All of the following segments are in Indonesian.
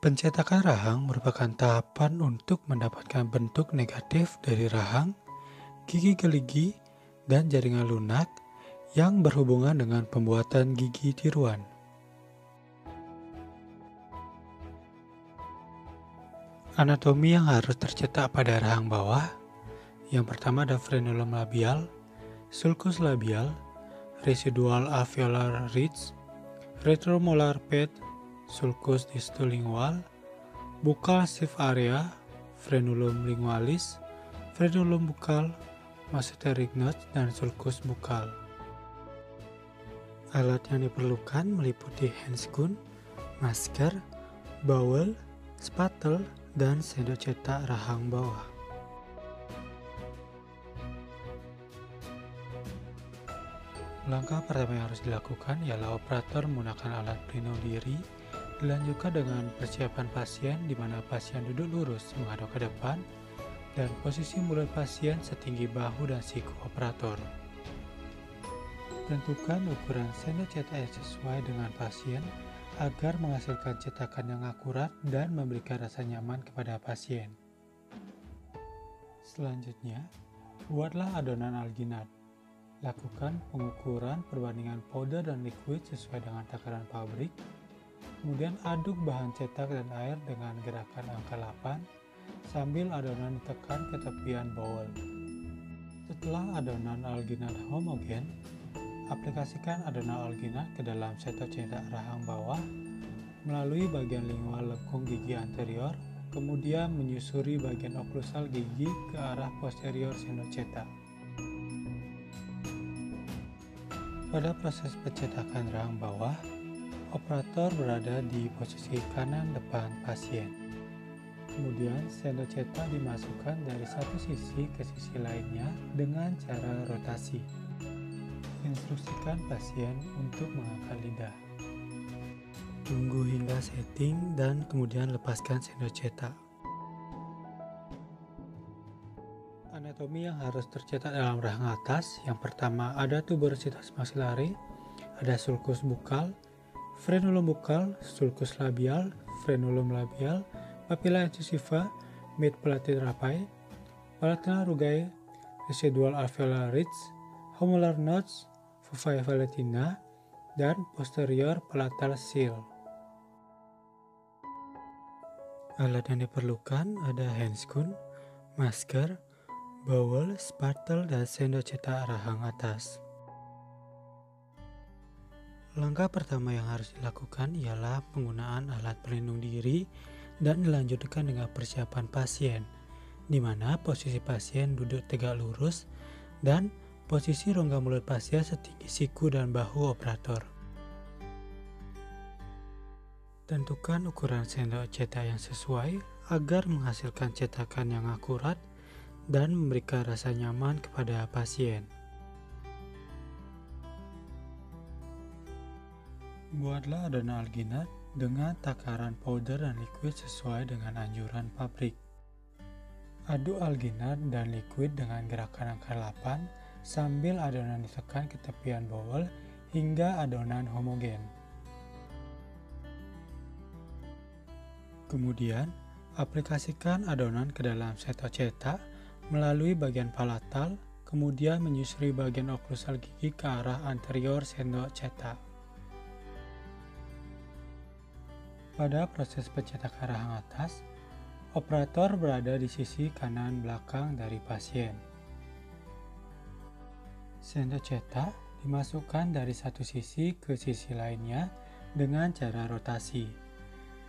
Pencetakan rahang merupakan tahapan untuk mendapatkan bentuk negatif dari rahang, gigi geligi, dan jaringan lunak yang berhubungan dengan pembuatan gigi tiruan. Anatomi yang harus tercetak pada rahang bawah. Yang pertama ada frenulum labial, sulcus labial, residual alveolar ridge, retromolar pad, sulcus distolingual, buccal stiff area, frenulum lingualis, frenulum buccal, masseteric notch, dan sulcus buccal. Alat yang diperlukan meliputi handscoon, masker, bowel, spatel, dan sendok cetak rahang bawah. Langkah pertama yang harus dilakukan ialah operator menggunakan alat pelindung diri, dilanjutkan dengan persiapan pasien di mana pasien duduk lurus menghadap ke depan dan posisi mulut pasien setinggi bahu dan siku operator. Tentukan ukuran sendok cetak yang sesuai dengan pasien agar menghasilkan cetakan yang akurat dan memberikan rasa nyaman kepada pasien. Selanjutnya, buatlah adonan alginat. Lakukan pengukuran perbandingan powder dan liquid sesuai dengan takaran pabrik. Kemudian aduk bahan cetak dan air dengan gerakan angka 8 sambil adonan ditekan ke tepian bowl. Setelah adonan alginat homogen, aplikasikan adonan alginat ke dalam sendok cetak rahang bawah melalui bagian lingual lekung gigi anterior, kemudian menyusuri bagian oklusal gigi ke arah posterior sendok cetak. Pada proses pencetakan rahang bawah, operator berada di posisi kanan depan pasien. Kemudian sendok cetak dimasukkan dari satu sisi ke sisi lainnya dengan cara rotasi. Instruksikan pasien untuk mengangkat lidah. Tunggu hingga setting dan kemudian lepaskan sendok cetak. Anatomi yang harus tercetak dalam rahang atas, yang pertama ada tuberositas maxillary, ada sulcus buccal, frenulum buccal, sulcus labial, frenulum labial, papilla incisiva, mid palatal rapi, palatal rugae, residual alveolar ridge, homular notch, fovea valentina, dan posterior palatal seal. Alat yang diperlukan ada handscoon, masker, bowel, spatel, dan sendok cetak rahang atas. Langkah pertama yang harus dilakukan ialah penggunaan alat pelindung diri dan dilanjutkan dengan persiapan pasien, di mana posisi pasien duduk tegak lurus dan posisi rongga mulut pasien setinggi siku dan bahu operator. Tentukan ukuran sendok cetak yang sesuai agar menghasilkan cetakan yang akurat dan memberikan rasa nyaman kepada pasien. Buatlah adonan alginat dengan takaran powder dan liquid sesuai dengan anjuran pabrik. Aduk alginat dan liquid dengan gerakan angka 8 sambil adonan ditekan ke tepian bowl hingga adonan homogen. Kemudian, aplikasikan adonan ke dalam sendok cetak melalui bagian palatal, kemudian menyusuri bagian oklusal gigi ke arah anterior sendok cetak. Pada proses pencetakan rahang atas, operator berada di sisi kanan belakang dari pasien. Sendok cetak dimasukkan dari satu sisi ke sisi lainnya dengan cara rotasi.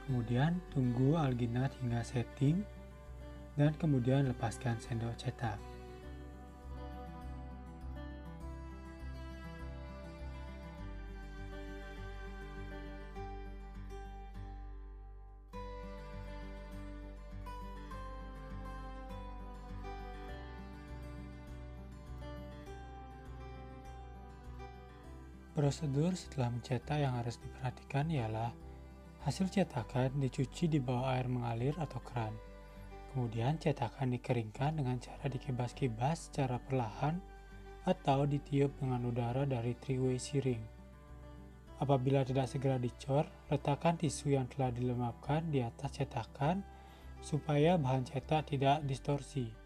Kemudian tunggu alginat hingga setting dan kemudian lepaskan sendok cetak. Prosedur setelah mencetak yang harus diperhatikan ialah hasil cetakan dicuci di bawah air mengalir atau keran. Kemudian cetakan dikeringkan dengan cara dikibas-kibas secara perlahan atau ditiup dengan udara dari three-way searing. Apabila tidak segera dicor, letakkan tisu yang telah dilemapkan di atas cetakan supaya bahan cetak tidak distorsi.